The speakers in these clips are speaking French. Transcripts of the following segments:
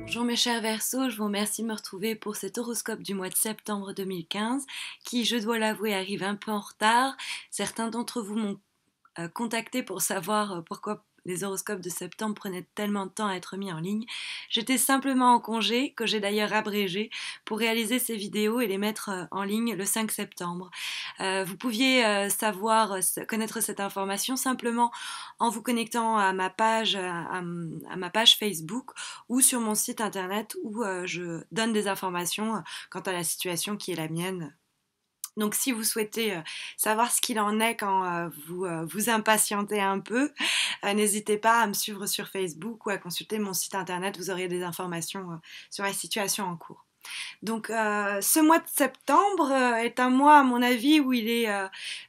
Bonjour mes chers Verseaux, je vous remercie de me retrouver pour cet horoscope du mois de septembre 2015 qui, je dois l'avouer, arrive un peu en retard. Certains d'entre vous m'ont contacté pour savoir pourquoi les horoscopes de septembre prenaient tellement de temps à être mis en ligne. J'étais simplement en congé, que j'ai d'ailleurs abrégé, pour réaliser ces vidéos et les mettre en ligne le 5 septembre. Vous pouviez connaître cette information simplement en vous connectant à ma page, à ma page Facebook ou sur mon site internet où je donne des informations quant à la situation qui est la mienne. Donc si vous souhaitez savoir ce qu'il en est quand vous impatientez un peu, n'hésitez pas à me suivre sur Facebook ou à consulter mon site internet, vous aurez des informations sur la situation en cours. Donc ce mois de septembre est un mois à mon avis où il est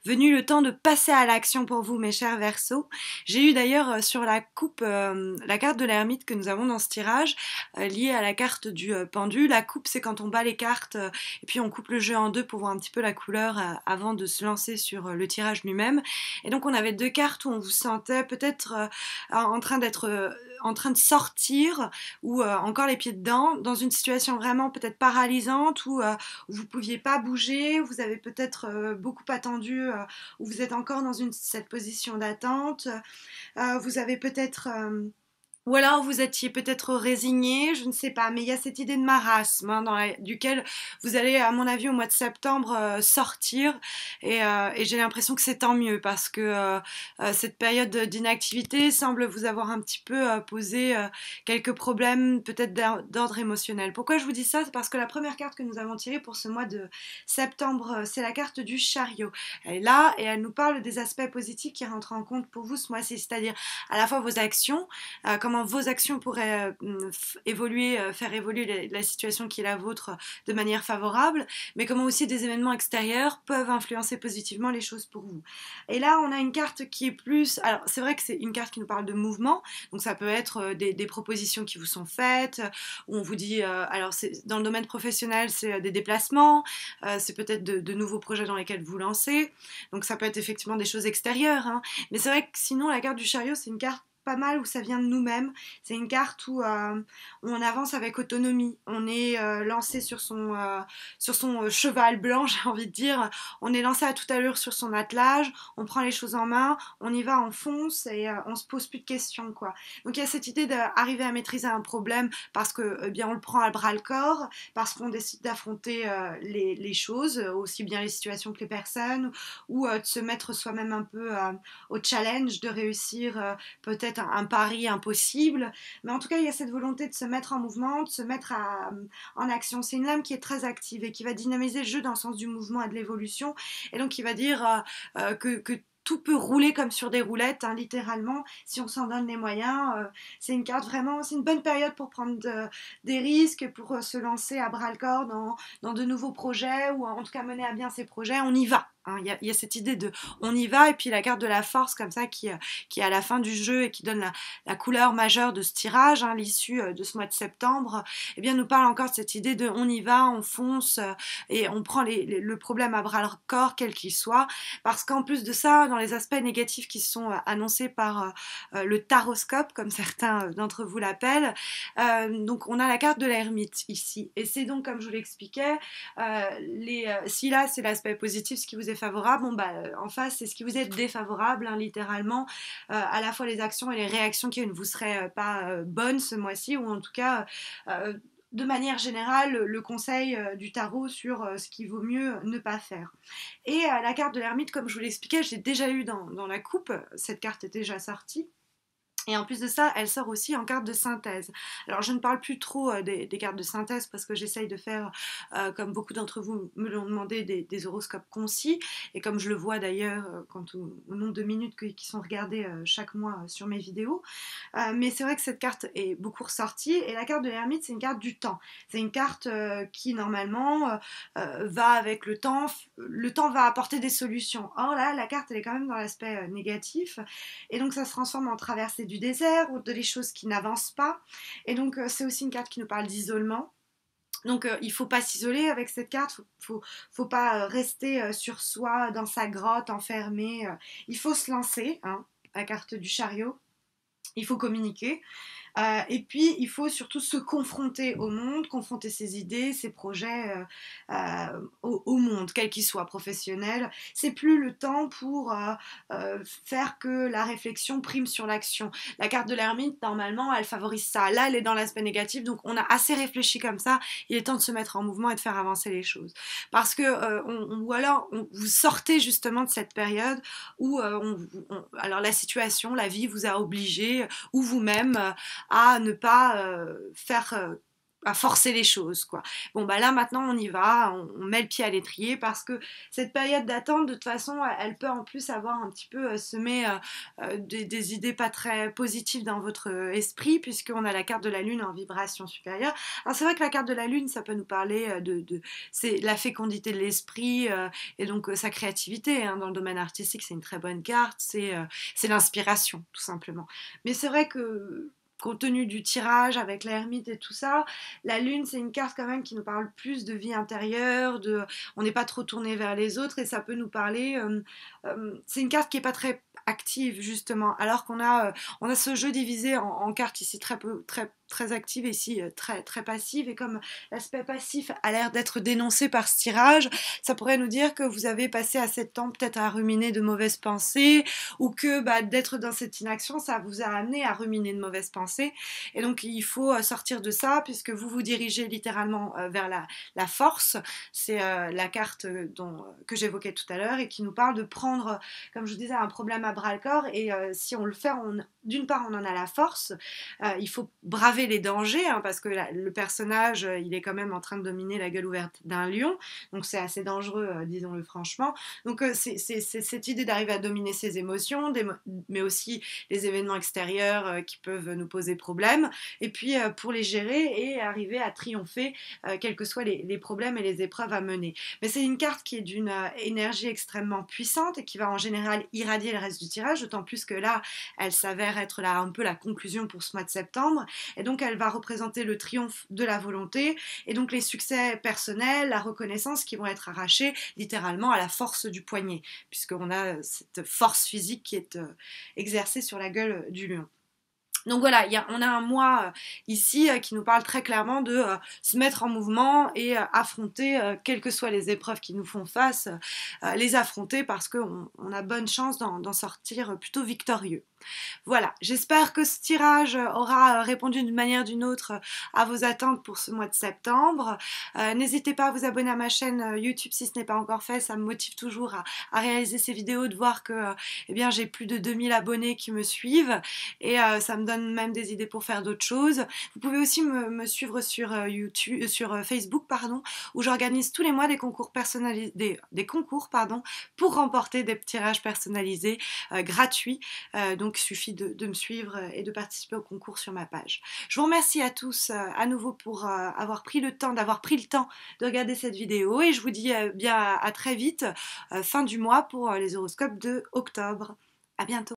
venu le temps de passer à l'action pour vous mes chers Verseaux. J'ai eu d'ailleurs sur la coupe la carte de l'ermite que nous avons dans ce tirage liée à la carte du pendu. La coupe c'est quand on bat les cartes et puis on coupe le jeu en deux pour voir un petit peu la couleur avant de se lancer sur le tirage lui-même. Et donc on avait deux cartes où on vous sentait peut-être en train de sortir ou encore les pieds dedans dans une situation vraiment peut-être paralysante où vous ne pouviez pas bouger, vous avez peut-être beaucoup attendu, où vous êtes encore dans cette position d'attente, vous avez peut-être ou alors vous étiez peut-être résigné, je ne sais pas, mais il y a cette idée de marasme duquel vous allez, à mon avis, au mois de septembre sortir et j'ai l'impression que c'est tant mieux parce que cette période d'inactivité semble vous avoir un petit peu posé quelques problèmes peut-être d'ordre émotionnel. Pourquoi je vous dis ça? C'est parce que la première carte que nous avons tirée pour ce mois de septembre, c'est la carte du chariot. Elle est là et elle nous parle des aspects positifs qui rentrent en compte pour vous ce mois-ci, c'est-à-dire à la fois vos actions, comment vos actions pourraient faire évoluer la situation qui est la vôtre de manière favorable, mais comment aussi des événements extérieurs peuvent influencer positivement les choses pour vous. Et là, on a une carte qui est plus... Alors, c'est vrai que c'est une carte qui nous parle de mouvement, donc ça peut être des propositions qui vous sont faites, où on vous dit... alors, dans le domaine professionnel, c'est des déplacements, c'est peut-être de nouveaux projets dans lesquels vous lancez, donc ça peut être effectivement des choses extérieures, hein. Mais c'est vrai que sinon, la carte du chariot, c'est une carte pas mal où ça vient de nous-mêmes. C'est une carte où on avance avec autonomie. On est lancé sur son cheval blanc, j'ai envie de dire. On est lancé à toute allure sur son attelage. On prend les choses en main. On y va, on fonce et on se pose plus de questions, quoi. Donc il y a cette idée d'arriver à maîtriser un problème parce que eh bien on le prend à bras le corps, parce qu'on décide d'affronter les choses, aussi bien les situations que les personnes, ou de se mettre soi-même un peu au challenge de réussir peut-être un pari impossible, mais en tout cas il y a cette volonté de se mettre en mouvement, de se mettre en action. C'est une lame qui est très active et qui va dynamiser le jeu dans le sens du mouvement et de l'évolution, et donc qui va dire que tout peut rouler comme sur des roulettes, hein, littéralement, si on s'en donne les moyens. C'est une carte vraiment, c'est une bonne période pour prendre des risques, pour se lancer à bras le corps dans de nouveaux projets, ou en tout cas mener à bien ses projets. On y va. Hein. Il y a cette idée de on y va, et puis la carte de la force comme ça qui est à la fin du jeu et qui donne la couleur majeure de ce tirage, hein, l'issue de ce mois de septembre, eh bien nous parle encore de cette idée de on y va, on fonce et on prend le problème à bras le corps quel qu'il soit, parce qu'en plus de ça, dans les aspects négatifs qui sont annoncés par le taroscope, comme certains d'entre vous l'appellent, donc on a la carte de l'ermite ici, et c'est donc comme je vous l'expliquais, si là c'est l'aspect positif, ce qui vous est favorable, bon bah en face c'est ce qui vous est défavorable, hein, littéralement, à la fois les actions et les réactions qui ne vous seraient pas bonnes ce mois-ci, ou en tout cas de manière générale le conseil du tarot sur ce qu'il vaut mieux ne pas faire. Et la carte de l'ermite, comme je vous l'expliquais, j'ai déjà eu dans la coupe, cette carte est déjà sortie. Et en plus de ça, elle sort aussi en carte de synthèse. Alors je ne parle plus trop des cartes de synthèse parce que j'essaye de faire, comme beaucoup d'entre vous me l'ont demandé, des horoscopes concis. Et comme je le vois d'ailleurs au nombre de minutes qui sont regardées chaque mois sur mes vidéos. Mais c'est vrai que cette carte est beaucoup ressortie. Et la carte de l'ermite, c'est une carte du temps. C'est une carte qui normalement va avec le temps. Le temps va apporter des solutions. Or là, la carte, elle est quand même dans l'aspect négatif. Et donc ça se transforme en traversée du désert ou des choses qui n'avancent pas. Et donc c'est aussi une carte qui nous parle d'isolement. Donc il ne faut pas s'isoler avec cette carte, faut pas rester sur soi, dans sa grotte, enfermé. Il faut se lancer, hein, la carte du chariot. Il faut communiquer. Et puis, il faut surtout se confronter au monde, confronter ses idées, ses projets au monde, quel qu'il soit, professionnel. C'est plus le temps pour faire que la réflexion prime sur l'action. La carte de l'ermite, normalement, elle favorise ça. Là, elle est dans l'aspect négatif, donc on a assez réfléchi comme ça. Il est temps de se mettre en mouvement et de faire avancer les choses. Parce que, ou alors, vous sortez justement de cette période où, alors la situation, la vie vous a obligé, ou vous-même, à ne pas faire à forcer les choses, quoi. Bon, bah là, maintenant, on y va, on met le pied à l'étrier parce que cette période d'attente, de toute façon, elle peut en plus avoir un petit peu semé des idées pas très positives dans votre esprit, puisqu'on a la carte de la Lune en vibration supérieure. Alors, c'est vrai que la carte de la Lune, ça peut nous parler c'est la fécondité de l'esprit et donc sa créativité, hein, dans le domaine artistique, c'est une très bonne carte, c'est l'inspiration, tout simplement. Mais c'est vrai que compte tenu du tirage avec l'ermite et tout ça, la lune c'est une carte quand même qui nous parle plus de vie intérieure, on n'est pas trop tourné vers les autres et ça peut nous parler. C'est une carte qui est pas très active justement, alors on a ce jeu divisé en cartes ici très active et ici très passive, et comme l'aspect passif a l'air d'être dénoncé par ce tirage, ça pourrait nous dire que vous avez passé assez de temps peut-être à ruminer de mauvaises pensées, ou que d'être dans cette inaction, ça vous a amené à ruminer de mauvaises pensées. Et donc il faut sortir de ça, puisque vous vous dirigez littéralement vers la force. C'est la carte que j'évoquais tout à l'heure et qui nous parle de prendre, comme je vous disais, un problème à bras le corps. Et si on le fait, d'une part, on en a la force. Il faut braver les dangers, hein, parce que le personnage, il est quand même en train de dominer la gueule ouverte d'un lion. Donc c'est assez dangereux, disons-le franchement. Donc c'est cette idée d'arriver à dominer ses émotions, mais aussi les événements extérieurs qui peuvent nous poser problème, et puis pour les gérer et arriver à triompher, quels que soient les problèmes et les épreuves à mener. Mais c'est une carte qui est d'une énergie extrêmement puissante et qui va en général irradier le reste du tirage, d'autant plus que là, elle s'avère être là un peu la conclusion pour ce mois de septembre, et donc elle va représenter le triomphe de la volonté, et donc les succès personnels, la reconnaissance qui vont être arrachés littéralement à la force du poignet, puisqu'on a cette force physique qui est exercée sur la gueule du lion. Donc voilà, on a un mois ici qui nous parle très clairement de se mettre en mouvement et affronter, quelles que soient les épreuves qui nous font face, les affronter parce qu'on a bonne chance d'en sortir plutôt victorieux. Voilà, j'espère que ce tirage aura répondu d'une manière ou d'une autre à vos attentes pour ce mois de septembre. N'hésitez pas à vous abonner à ma chaîne YouTube si ce n'est pas encore fait, ça me motive toujours à réaliser ces vidéos, de voir que eh bien, j'ai plus de 2000 abonnés qui me suivent, et ça me donne même des idées pour faire d'autres choses. Vous pouvez aussi me suivre sur YouTube, sur Facebook, pardon, où j'organise tous les mois des concours personnalisés, des concours, pardon, pour remporter des tirages personnalisés gratuits. Donc il suffit de me suivre et de participer au concours sur ma page. Je vous remercie à tous à nouveau pour d'avoir pris le temps de regarder cette vidéo, et je vous dis bien à très vite, fin du mois, pour les horoscopes de octobre. À bientôt.